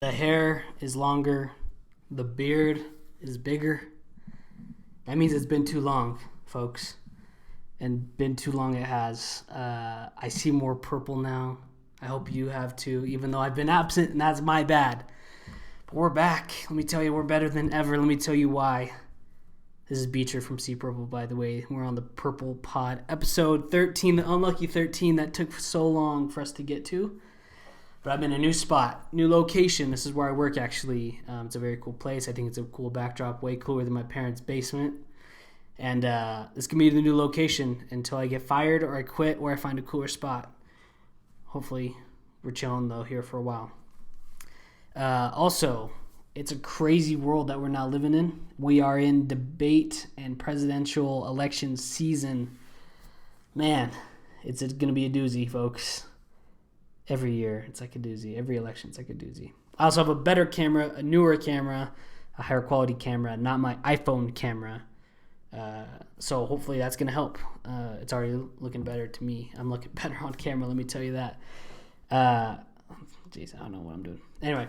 The hair is longer. The beard is bigger. That means it's been too long, folks. And been too long it has. I see more purple now. I hope you have too, even though I've been absent, and that's my bad. But we're back. Let me tell you, we're better than ever. Let me tell you why. This is Beecher from SeePurple, by the way. We're on the Purple Pod, episode 13, the unlucky 13 that took so long for us to get to. But I'm in a new spot, new location. This is where I work, actually. It's a very cool place. I think it's a cool backdrop, way cooler than my parents' basement. And this can be the new location until I get fired or I quit or I find a cooler spot. Hopefully, we're chilling, though, here for a while. Also, it's a crazy world that we're now living in. We are in debate and presidential election season. Man, it's going to be a doozy, folks. Every year, it's like a doozy. Every election, it's like a doozy. I also have a better camera, a newer camera, a higher quality camera, not my iPhone camera. So hopefully that's going to help. It's already looking better to me. I'm looking better on camera, let me tell you that. Jeez, I don't know what I'm doing. Anyway,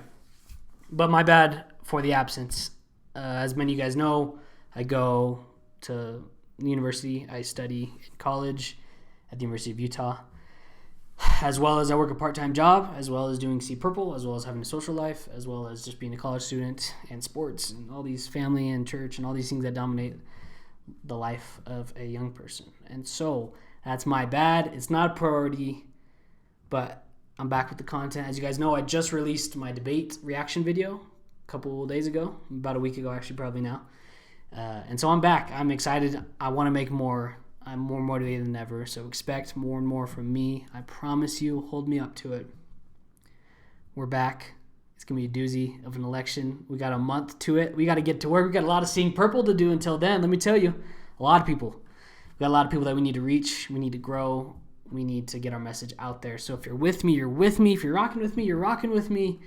but my bad for the absence. As many of you guys know, I go to university. I study in college at the University of Utah, as well as I work a part-time job, as well as doing SeePurple, as well as having a social life, as well as just being a college student and sports and all these family and church and all these things that dominate the life of a young person. And so that's my bad. It's not a priority, but I'm back with the content. As you guys know, I just released my debate reaction video a couple days ago, about a week ago, actually, probably now. And so I'm back. I'm excited. I want to make more. I'm more motivated than ever. So expect more and more from me. I promise you. Hold me up to it. We're back. It's going to be a doozy of an election. We got a month to it. We got to get to work. We got a lot of Seeing Purple to do until then. Let me tell you, a lot of people. We got a lot of people that we need to reach. We need to grow. We need to get our message out there. So if you're with me, you're with me. If you're rocking with me, you're rocking with me.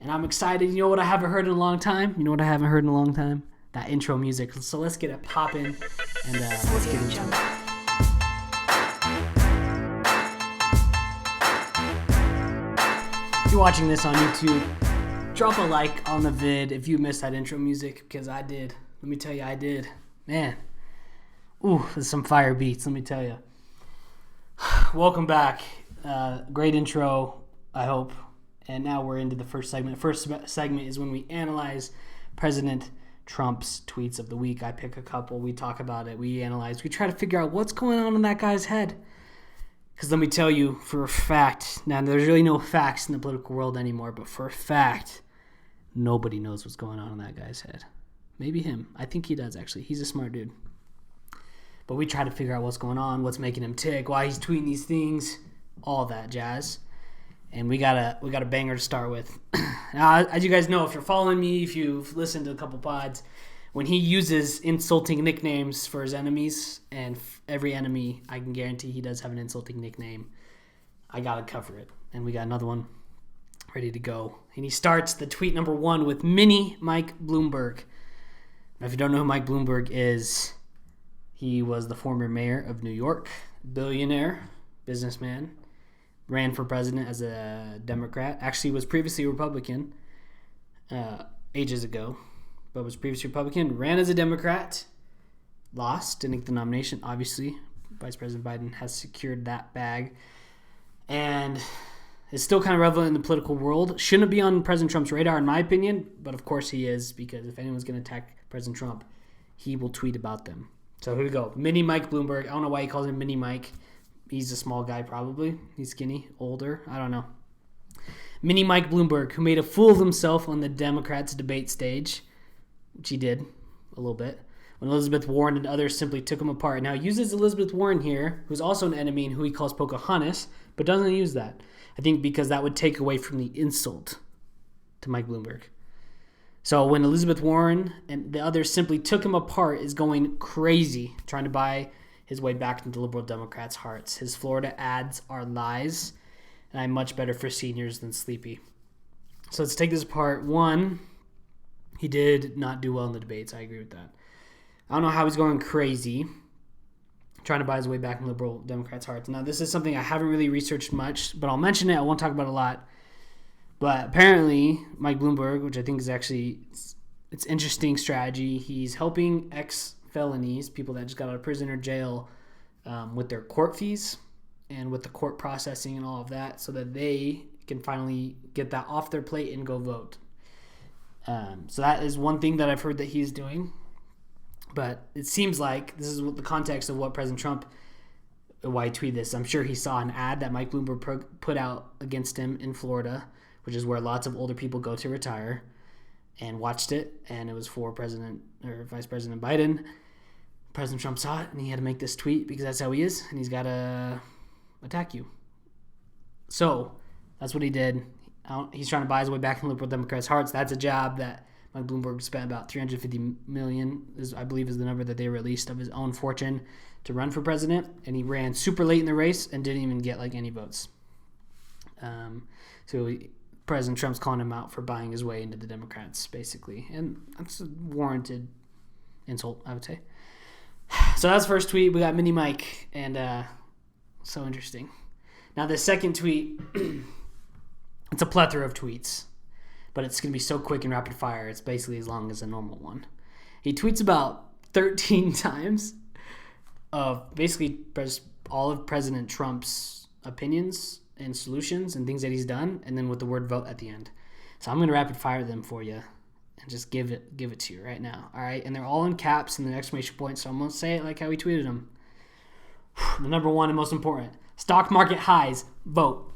And I'm excited. You know what I haven't heard in a long time? That intro music. So let's get it popping and let's get into it. If you're watching this on YouTube, drop a like on the vid if you missed that intro music, because I did. Let me tell you, I did. Man. Ooh, there's some fire beats, let me tell you. Welcome back. Great intro, I hope. And now we're into the first segment. First segment is when we analyze President Trump's tweets of the week. I pick a couple. We talk about it. We analyze. We try to figure out what's going on in that guy's head. Because let me tell you, for a fact, now there's really no facts in the political world anymore, but for a fact, nobody knows what's going on in that guy's head. Maybe him. I think he does, actually. He's a smart dude. But we try to figure out what's going on, what's making him tick, why he's tweeting these things, all that jazz. And we got a banger to start with. Now, as you guys know, if you're following me, if you've listened to a couple pods, when he uses insulting nicknames for his enemies, and every enemy, I can guarantee he does have an insulting nickname, I got to cover it. And we got another one ready to go. And he starts the tweet number 1 with mini Mike Bloomberg. Now, if you don't know who Mike Bloomberg is, he was the former mayor of New York, billionaire, businessman, ran for president as a Democrat. Actually was previously a Republican ages ago, but was previously Republican, ran as a Democrat, lost, didn't get the nomination, obviously. Vice President Biden has secured that bag, and is still kind of relevant in the political world. Shouldn't be on President Trump's radar, in my opinion, but of course he is, because if anyone's going to attack President Trump, he will tweet about them. So here we go. Mini Mike Bloomberg. I don't know why he calls him Mini Mike. He's a small guy, probably. He's skinny, older. I don't know. Mini Mike Bloomberg, who made a fool of himself on the Democrats' debate stage, which he did a little bit, when Elizabeth Warren and others simply took him apart. Now, he uses Elizabeth Warren here, who's also an enemy and who he calls Pocahontas, but doesn't use that. I think because that would take away from the insult to Mike Bloomberg. So when Elizabeth Warren and the others simply took him apart is going crazy, trying to buy his way back into liberal Democrats' hearts. His Florida ads are lies, and I'm much better for seniors than sleepy. So let's take this apart. 1, he did not do well in the debates. I agree with that. I don't know how he's going crazy, trying to buy his way back in liberal Democrats' hearts. Now, this is something I haven't really researched much, but I'll mention it. I won't talk about it a lot. But apparently, Mike Bloomberg, which I think is actually it's interesting strategy, he's helping ex-felonies, people that just got out of prison or jail, with their court fees and with the court processing and all of that, so that they can finally get that off their plate and go vote. So that is one thing that I've heard that he's doing. But it seems like this is what the context of what President Trump, why he tweeted this. I'm sure he saw an ad that Mike Bloomberg put out against him in Florida, which is where lots of older people go to retire, and watched it, and it was for President or Vice President Biden. President Trump saw it, and he had to make this tweet because that's how he is, and he's got to attack you. So that's what he did. He's trying to buy his way back in liberal Democrats' hearts. That's a job that Mike Bloomberg spent about $350 million, I believe is the number that they released, of his own fortune to run for president, and he ran super late in the race and didn't even get any votes. President Trump's calling him out for buying his way into the Democrats, basically, and that's a warranted insult, I would say. So that's the first tweet. We got Mini Mike, and so interesting. Now the second tweet, it's a plethora of tweets, but it's going to be so quick and rapid fire. It's basically as long as a normal one. He tweets about 13 times of basically all of President Trump's opinions and solutions and things that he's done, and then with the word vote at the end. So I'm going to rapid fire them for you and just give it to you right now. All right, and they're all in caps and the exclamation point, so I'm going to say it like how he tweeted them. The number one and most important: stock market highs, vote.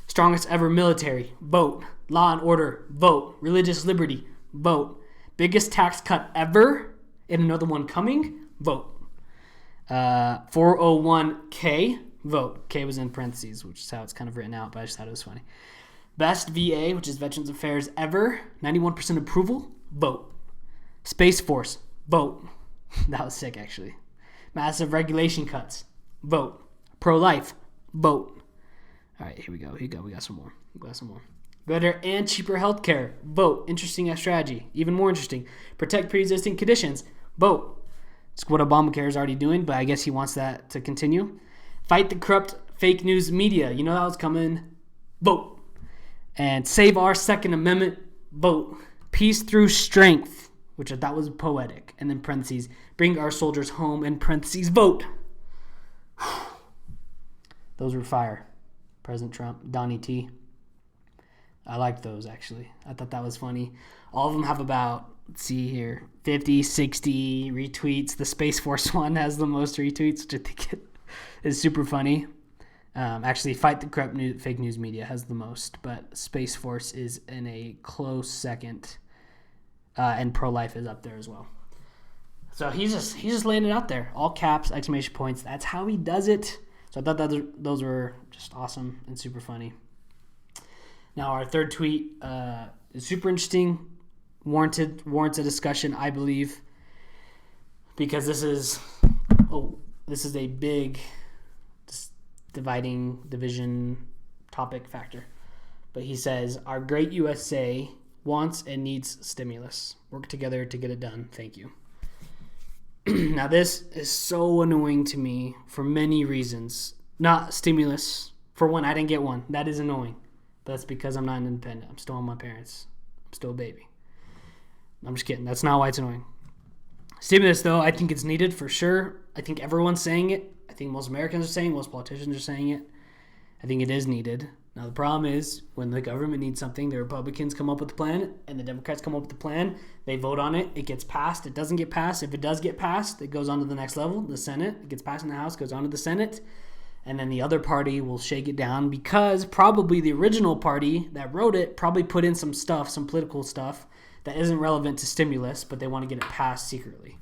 Strongest ever military, vote. Law and order, vote. Religious liberty, vote. Biggest tax cut ever, and another one coming, vote. 401k, vote. K was in parentheses, which is how it's kind of written out, but I just thought it was funny. Best VA, which is Veterans Affairs ever, 91% approval, vote. Space Force, vote. That was sick, actually. Massive regulation cuts, vote. Pro-life, vote. All right, here we go. We got some more. Better and cheaper healthcare, vote. Interesting strategy. Even more interesting. Protect pre-existing conditions, vote. It's what Obamacare is already doing, but I guess he wants that to continue. Fight the corrupt fake news media. You know that was coming. Vote. And save our Second Amendment. Vote. Peace through strength, which I thought was poetic. And then parentheses, bring our soldiers home, and parentheses, vote. Those were fire. President Trump, Donnie T. I liked those, actually. I thought that was funny. All of them have about, let's see here, 50, 60 retweets. The Space Force one has the most retweets, which I think is super funny. Actually, Fight the Corrupt Fake News Media has the most, but Space Force is in a close second, and pro-life is up there as well. So he's just laying it out there, all caps, exclamation points. That's how he does it. So I thought that those were just awesome and super funny. Now our third tweet is super interesting, warrants a discussion, I believe, because this is a big division topic factor. But he says, our great USA wants and needs stimulus. Work together to get it done. Thank you. Now this is so annoying to me for many reasons. Not stimulus. For one, I didn't get one. That is annoying. But that's because I'm not independent. I'm still on my parents. I'm still a baby. I'm just kidding. That's not why it's annoying. Stimulus, though, I think it's needed for sure. I think everyone's saying it. I think most Americans are saying it. Most politicians are saying it. I think it is needed. Now, the problem is when the government needs something, the Republicans come up with a plan and the Democrats come up with a plan. They vote on it. It gets passed. It doesn't get passed. If it does get passed, it goes on to the next level, the Senate. It gets passed in the House, goes on to the Senate. And then the other party will shake it down because probably the original party that wrote it probably put in some stuff, some political stuff that isn't relevant to stimulus, but they want to get it passed secretly.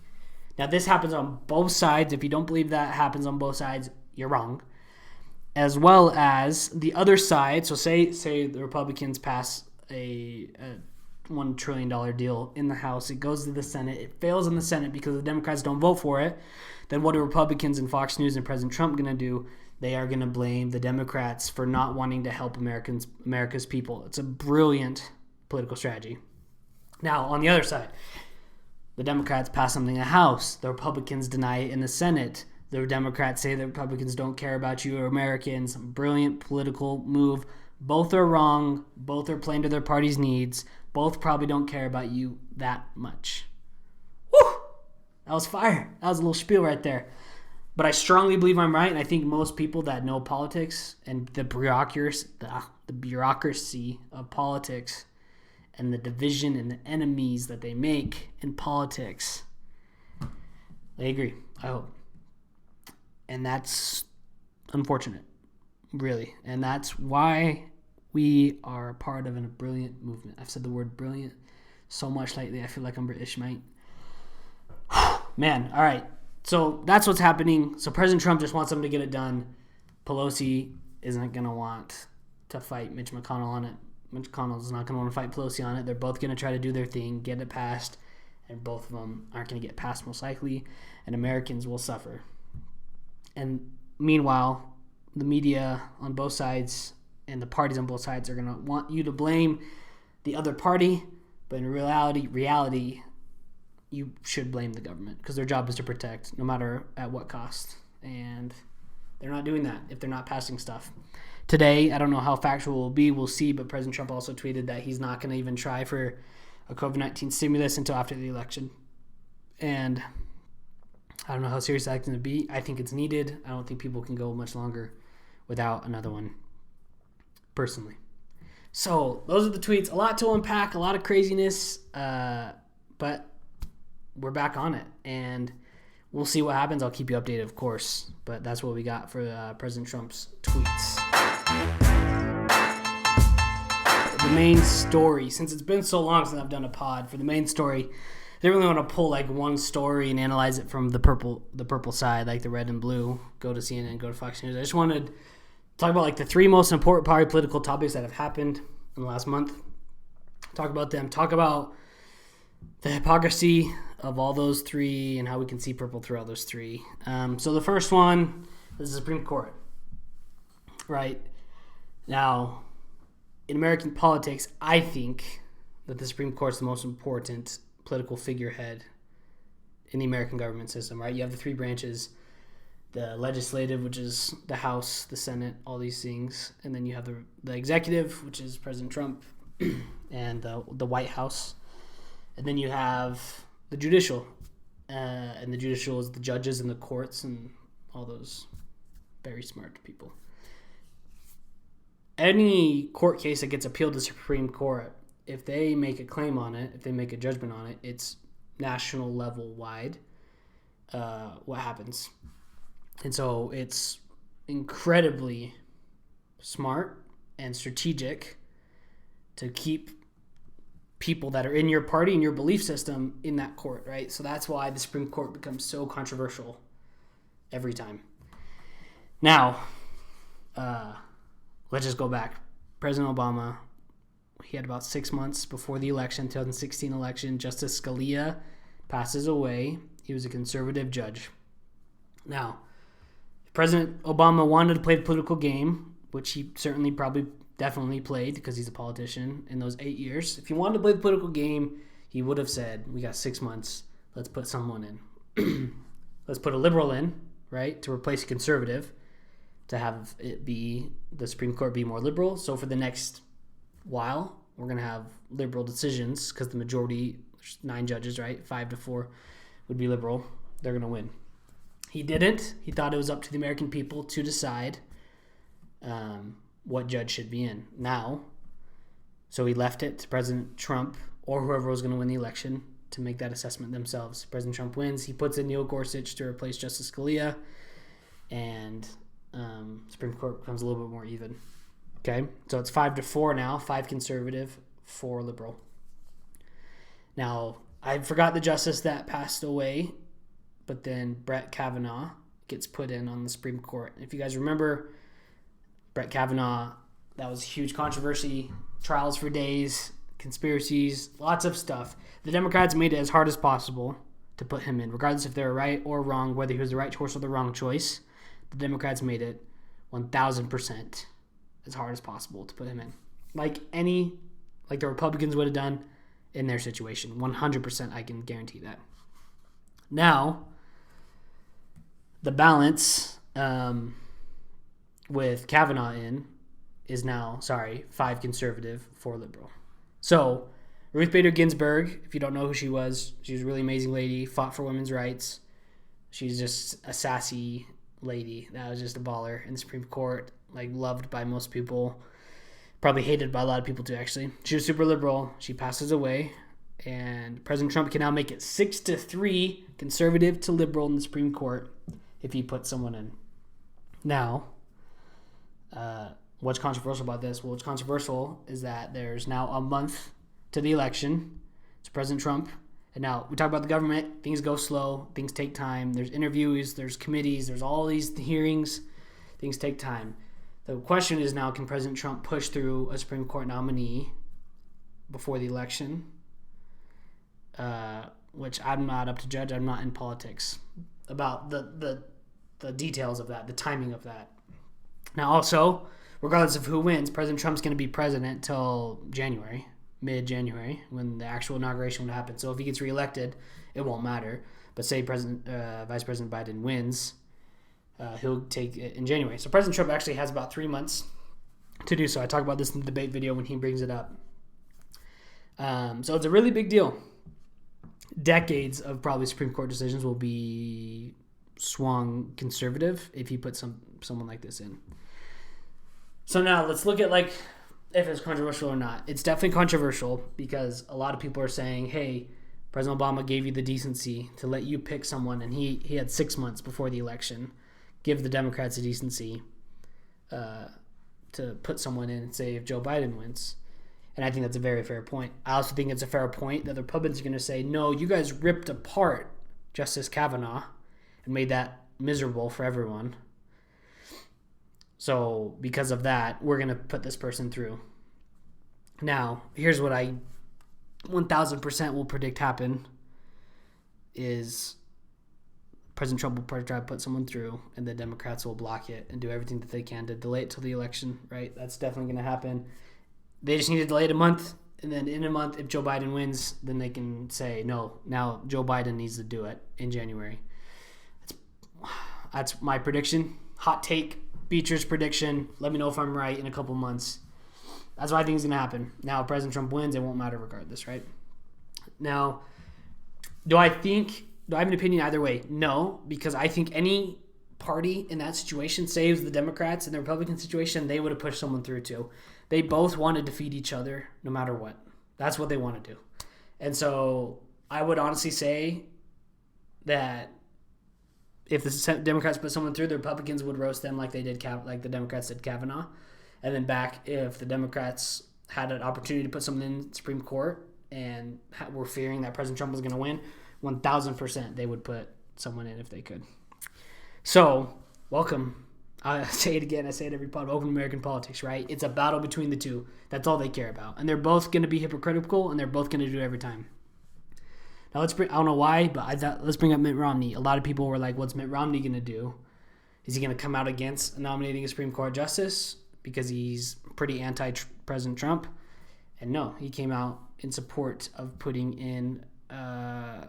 Now, this happens on both sides. If you don't believe that happens on both sides, you're wrong. As well as the other side. So say the Republicans pass a $1 trillion deal in the House. It goes to the Senate. It fails in the Senate because the Democrats don't vote for it. Then what are Republicans and Fox News and President Trump going to do? They are going to blame the Democrats for not wanting to help America's people. It's a brilliant political strategy. Now, on the other side, the Democrats pass something in the House. The Republicans deny it in the Senate. The Democrats say the Republicans don't care about you or Americans. Brilliant political move. Both are wrong. Both are playing to their party's needs. Both probably don't care about you that much. Woo! That was fire. That was a little spiel right there. But I strongly believe I'm right, and I think most people that know politics and the bureaucracy of politics and the division and the enemies that they make in politics, they agree, I hope. And that's unfortunate, really. And that's why we are a part of a brilliant movement. I've said the word brilliant so much lately, I feel like I'm British, mate. Man, all right. So that's what's happening. So President Trump just wants them to get it done. Pelosi isn't going to want to fight Mitch McConnell on it. Mitch McConnell's not going to want to fight Pelosi on it. They're both going to try to do their thing, get it passed, and both of them aren't going to get passed most likely, and Americans will suffer. And meanwhile, the media on both sides and the parties on both sides are going to want you to blame the other party, but in reality, you should blame the government because their job is to protect no matter at what cost. And they're not doing that if they're not passing stuff. Today, I don't know how factual it will be. We'll see. But President Trump also tweeted that he's not going to even try for a COVID-19 stimulus until after the election. And I don't know how serious that's going to be. I think it's needed. I don't think people can go much longer without another one, personally. So those are the tweets. A lot to unpack, a lot of craziness. But we're back on it. And we'll see what happens. I'll keep you updated, of course. But that's what we got for President Trump's tweets. The main story, since it's been so long since I've done a pod, for the main story, I didn't really want to pull like one story and analyze it from the purple side, like the red and blue. Go to CNN, go to Fox News. I just wanted to talk about like the three most important probably political topics that have happened in the last month. Talk about them. Talk about the hypocrisy of all those three and how we can see purple through all those three. So the first one is the Supreme Court. Right? Now, in American politics, I think that the Supreme Court is the most important political figurehead in the American government system, right? You have the three branches, the legislative, which is the House, the Senate, all these things. And then you have the executive, which is President Trump, and the White House. And then you have the judicial, and the judicial is the judges and the courts and all those very smart people. Any court case that gets appealed to the Supreme Court, if they make a claim on it, if they make a judgment on it, it's national level wide what happens. And so it's incredibly smart and strategic to keep people that are in your party and your belief system in that court, right? So that's why the Supreme Court becomes so controversial every time. Now, let's just go back. President Obama, he had about 6 months before the election, 2016 election. Justice Scalia passes away. He was a conservative judge. Now, if President Obama wanted to play the political game, which he certainly definitely played because he's a politician in those 8 years. If he wanted to play the political game, he would have said, we got 6 months. Let's put someone in. Let's put a liberal in, right, to replace a conservative, to have it be the Supreme Court be more liberal. So for the next while, we're going to have liberal decisions because the majority, there's 9 judges, right? 5-4 would be liberal. They're going to win. He didn't. He thought it was up to the American people to decide what judge should be in. Now, so he left it to President Trump or whoever was going to win the election to make that assessment themselves. President Trump wins. He puts in Neil Gorsuch to replace Justice Scalia, and Supreme Court becomes a little bit more even. Okay, so it's 5-4 now, 5 conservative, 4 liberal. Now, I forgot the justice that passed away, but then Brett Kavanaugh gets put in on the Supreme Court. If you guys remember, Brett Kavanaugh, that was a huge controversy, trials for days, conspiracies, lots of stuff. The Democrats made it as hard as possible to put him in, regardless if they were right or wrong, whether he was the right choice or the wrong choice. The Democrats made it 1,000% as hard as possible to put him in. Like the Republicans would have done in their situation. 100%, I can guarantee that. Now, the balance with Kavanaugh in, is now, 5 conservative, 4 liberal. So Ruth Bader Ginsburg, if you don't know who she was a really amazing lady, fought for women's rights. She's just a sassy lady that was just a baller in the Supreme Court, like loved by most people, probably hated by a lot of people too, actually. She was super liberal. She passes away, and President Trump can now make it 6-3 conservative to liberal in the Supreme Court if he puts someone in. Now, what's controversial about this? Well, what's controversial is that there's now a month to the election. It's President Trump. And now we talk about the government. Things go slow. Things take time. There's interviews. There's committees. There's all these hearings. Things take time. The question is now, can President Trump push through a Supreme Court nominee before the election? Which I'm not up to judge. I'm not in politics about the details of that, the timing of that. Now also, regardless of who wins, President Trump's going to be president till January. Mid-January, when the actual inauguration would happen. So if he gets reelected, it won't matter. But say Vice President Biden wins, he'll take it in January. So President Trump actually has about 3 months to do so. I talk about this in the debate video when he brings it up. So it's a really big deal. Decades of probably Supreme Court decisions will be swung conservative if he puts someone like this in. So now let's look at if it's controversial or not. It's definitely controversial because a lot of people are saying, hey, President Obama gave you the decency to let you pick someone, and he had 6 months before the election. Give the Democrats the decency to put someone in and say if Joe Biden wins. And I think that's a very fair point. I also think it's a fair point that the Republicans are going to say, no, you guys ripped apart Justice Kavanaugh and made that miserable for everyone. So because of that, we're going to put this person through. Now, here's what I 1,000% will predict happen is President Trump will try to put someone through, and the Democrats will block it and do everything that they can to delay it till the election, right? That's definitely going to happen. They just need to delay it a month, and then in a month, if Joe Biden wins, then they can say, no, now Joe Biden needs to do it in January. That's my prediction. Hot take. Beecher's prediction. Let me know if I'm right in a couple months. That's what I think is going to happen. Now, if President Trump wins, it won't matter regardless, right? Now, do I have an opinion either way? No, because I think any party in that situation, saves the Democrats in the Republican situation, they would have pushed someone through too. They both want to defeat each other no matter what. That's what they want to do. And so I would honestly say that if the Democrats put someone through, the Republicans would roast them like they did, like the Democrats did Kavanaugh. And then back, if the Democrats had an opportunity to put someone in the Supreme Court and were fearing that President Trump was going to win, 1,000% they would put someone in if they could. So, welcome. I say it again. I say it every pod. Welcome to American politics, right? It's a battle between the two. That's all they care about. And they're both going to be hypocritical, and they're both going to do it every time. Now, I don't know why, but let's bring up Mitt Romney. A lot of people were like, what's Mitt Romney going to do? Is he going to come out against nominating a Supreme Court justice because he's pretty anti-President Trump? And no, he came out in support of putting in, I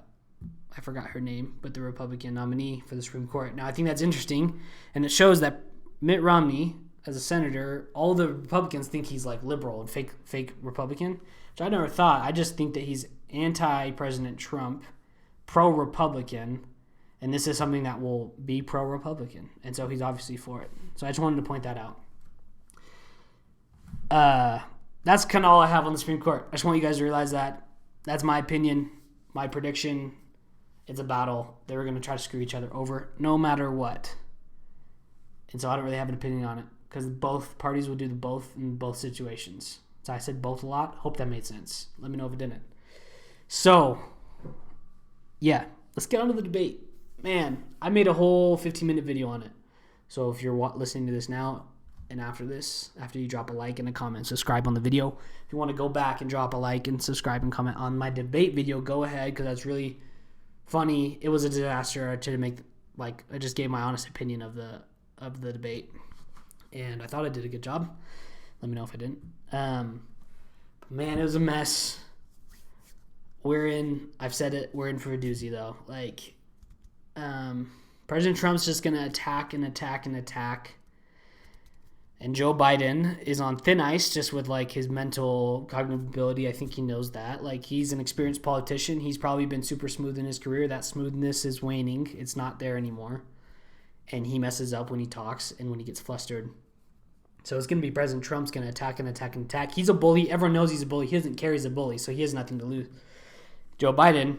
forgot her name, but the Republican nominee for the Supreme Court. Now, I think that's interesting, and it shows that Mitt Romney, as a senator, all the Republicans think he's like liberal and fake Republican, which I never thought. I just think that he's anti-President Trump, pro-Republican, and this is something that will be pro-Republican, and so he's obviously for it. So I just wanted to point that out. That's kind of all I have on the Supreme Court. I just want you guys to realize that. That's my opinion, my prediction. It's a battle. They were going to try to screw each other over no matter what. And so I don't really have an opinion on it because both parties will do the both in both situations. So I said both a lot. Hope that made sense. Let me know if it didn't. So, yeah, let's get on to the debate. Man, I made a whole 15-minute video on it. So if you're listening to this now and after you drop a like and a comment, subscribe on the video. If you want to go back and drop a like and subscribe and comment on my debate video, go ahead because that's really funny. It was a disaster. I just gave my honest opinion of the debate, and I thought I did a good job. Let me know if I didn't. Man, it was a mess. I've said it, we're in for a doozy though. President Trump's just gonna attack and attack and attack, And Joe Biden is on thin ice just with like his mental cognitive ability. I think he knows that. Like, he's an experienced politician. He's probably been super smooth in his career. That smoothness is waning. It's not there anymore. And he messes up when he talks and when he gets flustered. So it's going to be President Trump's going to attack and attack and attack. He's a bully. Everyone knows he's a bully. He doesn't care he's a bully, so he has nothing to lose. Joe Biden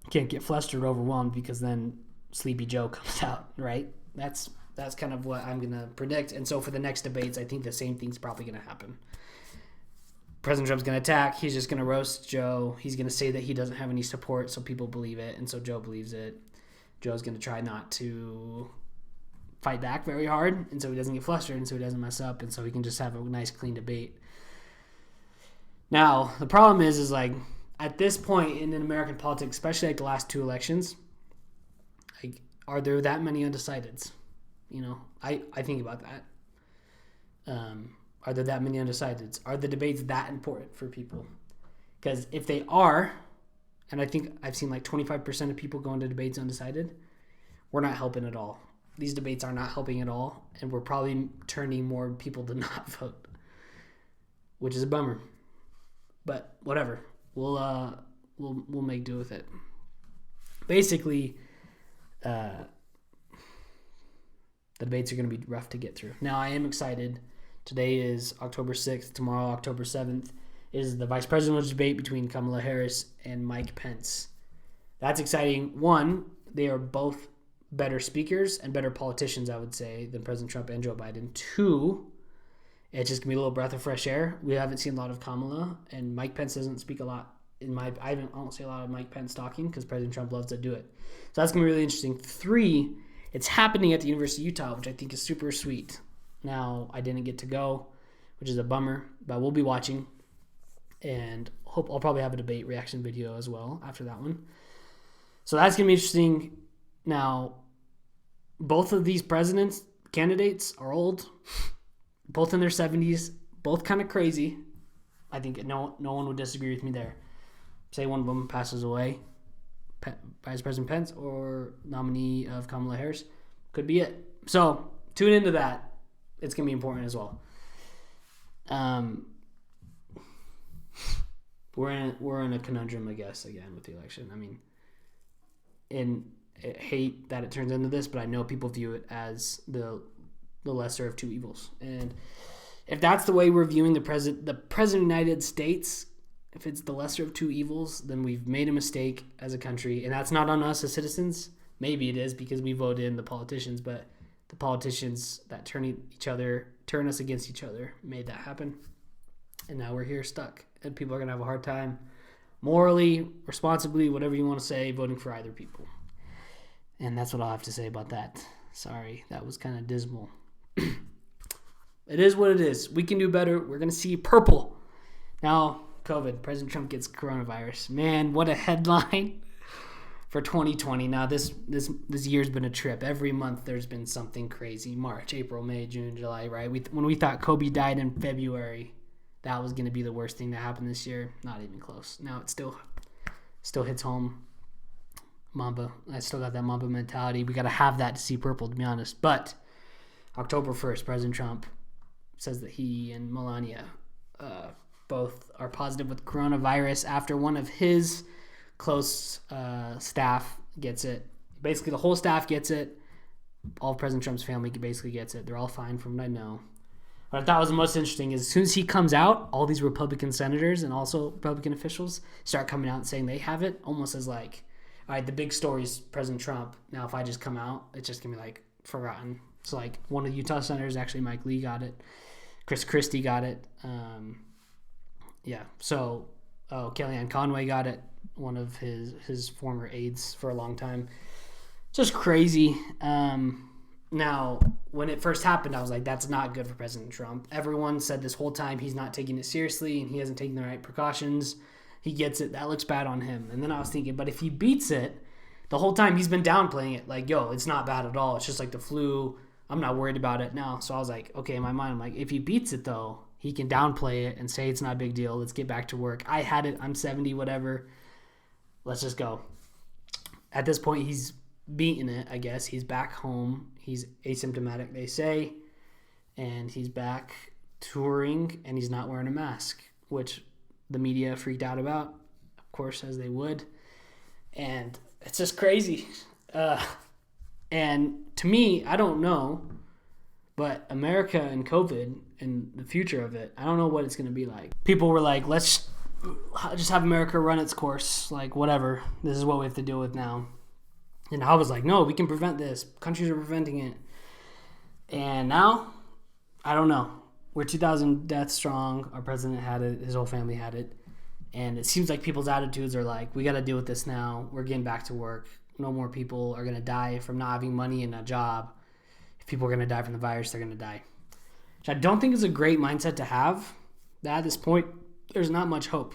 can't get flustered or overwhelmed because then Sleepy Joe comes out, right? That's kind of what I'm going to predict. And so for the next debates, I think the same thing's probably going to happen. President Trump's going to attack. He's just going to roast Joe. He's going to say that he doesn't have any support, so people believe it, and so Joe believes it. Joe's going to try not to fight back very hard, and so he doesn't get flustered, and so he doesn't mess up, and so he can just have a nice, clean debate. Now, the problem is like, at this point in American politics, especially like the last 2 elections, like, are there that many undecideds? You know, I think about that. Are there that many undecideds? Are the debates that important for people? Because if they are, and I think I've seen like 25% of people going to debates undecided, we're not helping at all. These debates are not helping at all, and we're probably turning more people to not vote, which is a bummer. But whatever, we'll make do with it. Basically, the debates are going to be rough to get through. Now, I am excited. Today is October 6th. Tomorrow, October 7th, is the vice presidential debate between Kamala Harris and Mike Pence. That's exciting. One, they are both better speakers and better politicians, I would say, than President Trump and Joe Biden. 2, it's just going to be a little breath of fresh air. We haven't seen a lot of Kamala, and Mike Pence doesn't speak a lot. I don't see a lot of Mike Pence talking because President Trump loves to do it. So that's going to be really interesting. 3, it's happening at the University of Utah, which I think is super sweet. Now, I didn't get to go, which is a bummer, but we'll be watching, and hope I'll probably have a debate reaction video as well after that one. So that's going to be interesting. Now, both of these candidates are old, both in their 70s, both kind of crazy. I think no one would disagree with me there. Say one of them passes away, Vice President Pence or nominee of Kamala Harris, could be it. So tune into that. It's going to be important as well. We're in a conundrum, I guess, again with the election. I mean, and I hate that it turns into this, but I know people view it as the lesser of 2 evils. And if that's the way we're viewing the president of the United States, if it's the lesser of 2 evils, then we've made a mistake as a country, and that's not on us as citizens. Maybe it is because we voted in the politicians, but the politicians that turn us against each other made that happen. And now we're here stuck, and people are going to have a hard time morally, responsibly, whatever you want to say, voting for either people. And that's what I'll have to say about that. Sorry, that was kind of dismal. It is what it is. We can do better. We're going to see purple. Now, COVID. President Trump gets coronavirus. Man, what a headline for 2020. Now, this year's been a trip. Every month there's been something crazy. March, April, May, June, July, right? When we thought Kobe died in February, that was going to be the worst thing to happen this year. Not even close. Now it still hits home. Mamba. I still got that Mamba mentality. We got to have that to see purple, to be honest. But October 1st, President Trump says that he and Melania both are positive with coronavirus after one of his close staff gets it. Basically, the whole staff gets it. All of President Trump's family basically gets it. They're all fine from what I know. What I thought was the most interesting is as soon as he comes out, all these Republican senators and also Republican officials start coming out and saying they have it, almost as like, all right, the big story is President Trump. Now, if I just come out, it's just going to be like forgotten. So, like, one of the Utah senators, actually Mike Lee, got it. Chris Christie got it. So Kellyanne Conway got it. One of his former aides for a long time. Just crazy. Now, when it first happened, I was like, that's not good for President Trump. Everyone said this whole time he's not taking it seriously and he hasn't taken the right precautions. He gets it. That looks bad on him. And then I was thinking, but if he beats it, the whole time he's been downplaying it. Like, yo, it's not bad at all. It's just like the flu. I'm not worried about it now. So I was like, okay, in my mind, I'm like, if he beats it, though, he can downplay it and say it's not a big deal. Let's get back to work. I had it. I'm 70, whatever. Let's just go. At this point, he's beaten it, I guess. He's back home. He's asymptomatic, they say. and he's back touring, and he's not wearing a mask, which the media freaked out about, of course, as they would. And it's just crazy. And to me, I don't know, but America and COVID and the future of it, I don't know what it's going to be like. People were like, let's just have America run its course, like whatever. This is what we have to deal with now. And I was like, no, we can prevent this. Countries are preventing it. And now, I don't know. We're 2,000 deaths strong. Our president had it. His whole family had it. And it seems like people's attitudes are like, we got to deal with this now. We're getting back to work. No more people are going to die from not having money and a job. If people are going to die from the virus, they're going to die. Which I don't think is a great mindset to have. At this point, there's not much hope.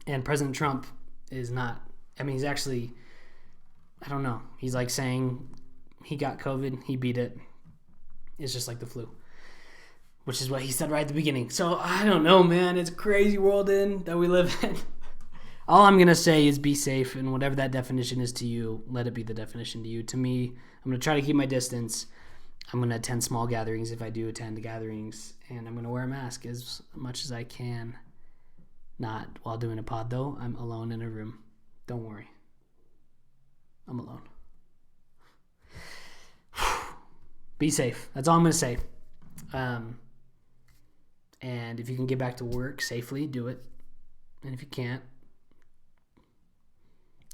And President Trump is not. I mean, he's actually, I don't know. He's like saying he got COVID. He beat it. It's just like the flu. Which is what he said right at the beginning. So, I don't know, man. It's a crazy world that we live in. All I'm going to say is be safe, and whatever that definition is to you, let it be the definition to you. To me, I'm going to try to keep my distance. I'm going to attend small gatherings if I do attend gatherings, and I'm going to wear a mask as much as I can. Not while doing a pod, though. I'm alone in a room. Don't worry. I'm alone. Be safe. That's all I'm going to say. And if you can get back to work safely, do it. And if you can't,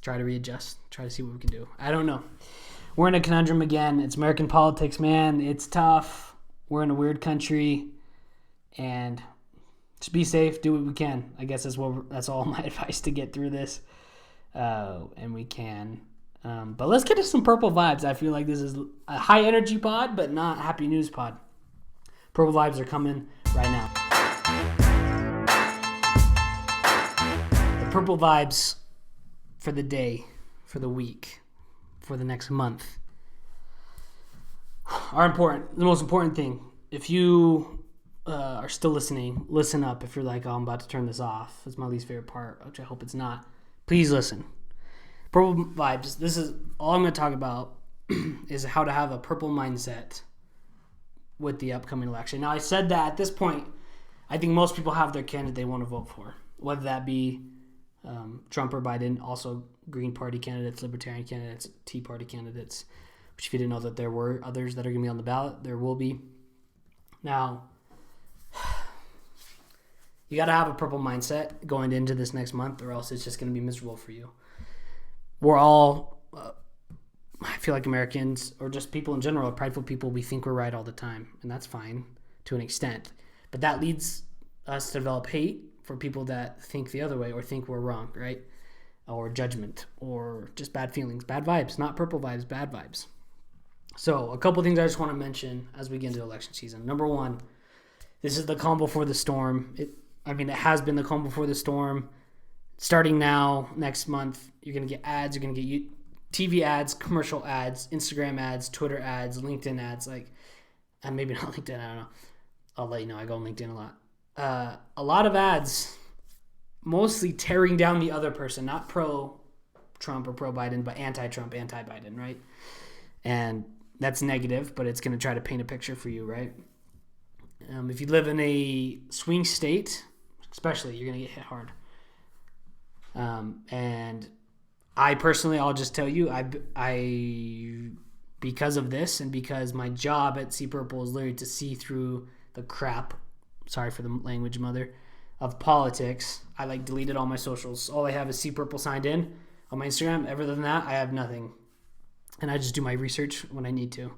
try to readjust. Try to see what we can do. I don't know. We're in a conundrum again. It's American politics, man. It's tough. We're in a weird country. And just be safe. Do what we can. I guess that's all my advice to get through this. And we can. But let's get to some purple vibes. I feel like this is a high energy pod, but not happy news pod. Purple vibes are coming right now. The purple vibes for the day, for the week, for the next month are important. The most important thing. If you are still listening, listen up. If you're like, oh, I'm about to turn this off. It's my least favorite part, which I hope it's not. Please listen. Purple vibes. This is all I'm going to talk about is how to have a purple mindset with the upcoming election. Now, I said that at this point, I think most people have their candidate they want to vote for, whether that be Trump or Biden, also Green Party candidates, Libertarian candidates, Tea Party candidates, which if you didn't know that there were others that are going to be on the ballot, there will be. Now, you got to have a purple mindset going into this next month, or else it's just going to be miserable for you. We're all, I feel like Americans, or just people in general, prideful people, we think we're right all the time, and that's fine to an extent. But that leads us to develop hate for people that think the other way or think we're wrong, right? Or judgment, or just bad feelings, bad vibes, not purple vibes, bad vibes. So a couple things I just want to mention as we get into election season. Number one, this is the calm before the storm. It has been the calm before the storm. Starting now, next month, you're going to get ads. You're going to get TV ads, commercial ads, Instagram ads, Twitter ads, LinkedIn ads. And maybe not LinkedIn, I don't know. I'll let you know. I go on LinkedIn a lot. A lot of ads, mostly tearing down the other person, not pro-Trump or pro-Biden, but anti-Trump, anti-Biden, right? And that's negative, but it's going to try to paint a picture for you, right? If you live in a swing state, especially, you're going to get hit hard. And I personally, I'll just tell you, I because of this and because my job at SeePurple is literally to see through the crap, sorry for the language, mother, of politics, I deleted all my socials. All I have is SeePurple signed in on my Instagram. Other than that, I have nothing. And I just do my research when I need to.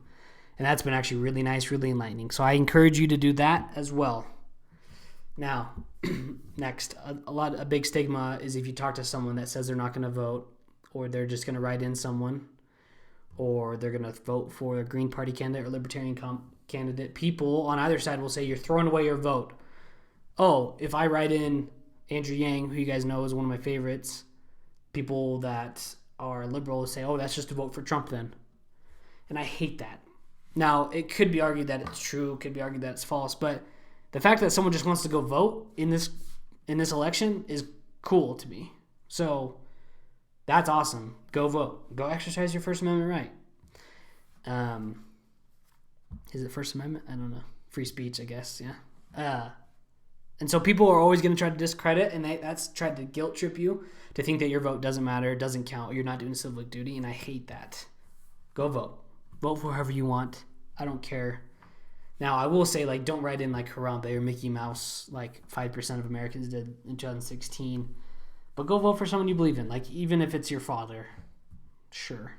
And that's been actually really nice, really enlightening. So I encourage you to do that as well. Now, next, a big stigma is if you talk to someone that says they're not going to vote, or they're just going to write in someone, or they're going to vote for a Green Party candidate or Libertarian candidate. People on either side will say you're throwing away your vote. Oh, if I write in Andrew Yang, who you guys know is one of my favorites, people that are liberal will say, oh, that's just a vote for Trump then. And I hate that. Now, it could be argued that it's true, could be argued that it's false, but the fact that someone just wants to go vote in this election is cool to me. So that's awesome. Go vote. Go exercise your First Amendment right. Is it First Amendment? I don't know. free speech, I guess. Yeah. And so people are always going to try to discredit, and that's tried to guilt trip you to think that your vote doesn't matter, doesn't count, or you're not doing civic duty. And I hate that. Go vote. Vote for whoever you want. I don't care. Now, I will say, like, don't write in like Harambe or Mickey Mouse, like 5% of Americans did in 2016. But go vote for someone you believe in, like even if it's your father. Sure.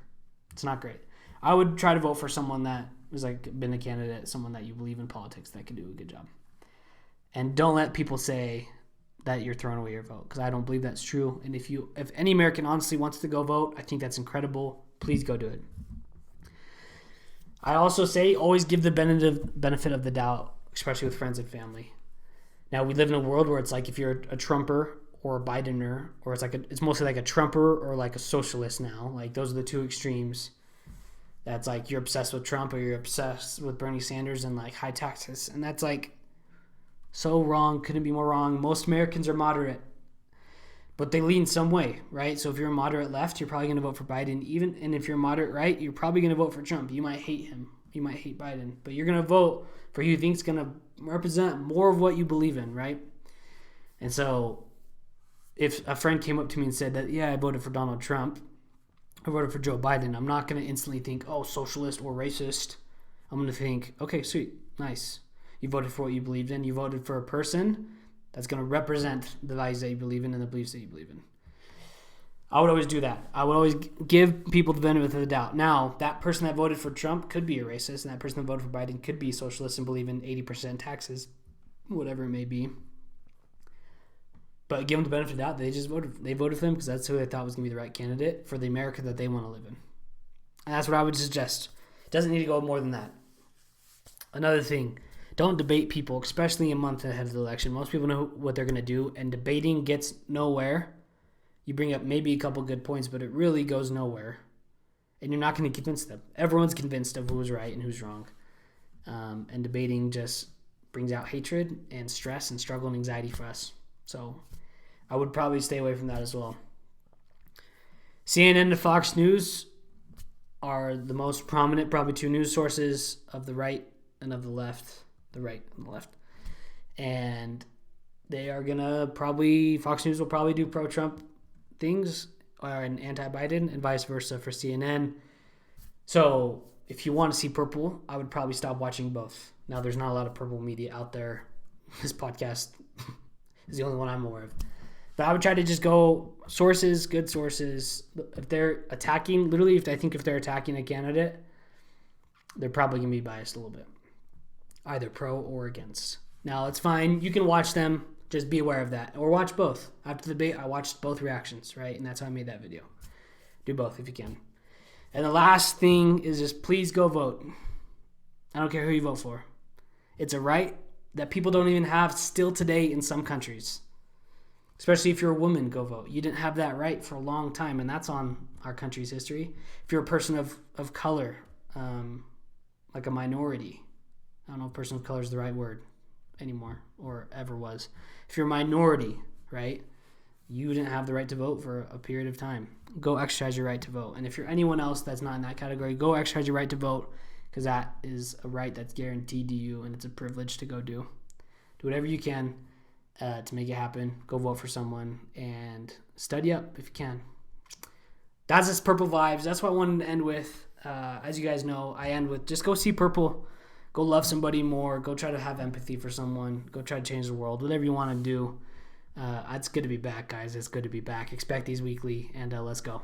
It's not great. I would try to vote for someone that has like been a candidate, someone that you believe in politics that can do a good job. And don't let people say that you're throwing away your vote, because I don't believe that's true. And if any American honestly wants to go vote, I think that's incredible. Please go do it. I also say always give the benefit of the doubt, especially with friends and family. Now, we live in a world where it's like if you're a Trumper or a Bidener, or it's mostly like a Trumper or like a socialist now. Like those are the two extremes. That's like you're obsessed with Trump or you're obsessed with Bernie Sanders and like high taxes. And that's like so wrong, couldn't be more wrong. Most Americans are moderate, but they lean some way, right? So if you're a moderate left, you're probably going to vote for Biden. And if you're a moderate right, you're probably going to vote for Trump. You might hate him. You might hate Biden, but you're going to vote for who you think is going to represent more of what you believe in, right? And so if a friend came up to me and said that, yeah, I voted for Donald Trump, I voted for Joe Biden, I'm not going to instantly think, oh, socialist or racist. I'm going to think, okay, sweet, nice. You voted for what you believed in. You voted for a person that's going to represent the values that you believe in and the beliefs that you believe in. I would always do that. I would always give people the benefit of the doubt. Now, that person that voted for Trump could be a racist, and that person that voted for Biden could be a socialist and believe in 80% taxes, whatever it may be. But give them the benefit of the doubt. They voted for him because that's who they thought was going to be the right candidate for the America that they want to live in. And that's what I would suggest. It doesn't need to go more than that. Another thing, don't debate people, especially a month ahead of the election. Most people know what they're going to do, and debating gets nowhere. You bring up maybe a couple good points, but it really goes nowhere. And you're not going to convince them. Everyone's convinced of who's right and who's wrong. And debating just brings out hatred and stress and struggle and anxiety for us. So I would probably stay away from that as well. CNN and Fox News are the most prominent, probably two news sources of the right and of the left. The right and the left. And they are going to Fox News will probably do pro-Trump things and anti-Biden and vice versa for CNN. So if you want to see purple, I would probably stop watching both. Now, there's not a lot of purple media out there. This podcast is the only one I'm aware of. But I would try to just go sources, good sources. If they're attacking, literally, if they're attacking a candidate, they're probably going to be biased a little bit, either pro or against. Now, it's fine. You can watch them. Just be aware of that. Or watch both. After the debate, I watched both reactions, right? And that's how I made that video. Do both if you can. And the last thing is just please go vote. I don't care who you vote for. It's a right that people don't even have still today in some countries. Especially if you're a woman, go vote. You didn't have that right for a long time, and that's on our country's history. If you're a person of color, like a minority, I don't know if person of color is the right word anymore or ever was. If you're a minority, right, you didn't have the right to vote for a period of time. Go exercise your right to vote. And if you're anyone else that's not in that category, go exercise your right to vote, because that is a right that's guaranteed to you, and it's a privilege to go do. Do whatever you can to make it happen. Go vote for someone and study up if you can. That's just Purple vibes. That's what I wanted to end with. As you guys know, I end with just go see Purple. Go love somebody more. Go try to have empathy for someone. Go try to change the world. Whatever you want to do. It's good to be back, guys. It's good to be back. Expect these weekly, and let's go.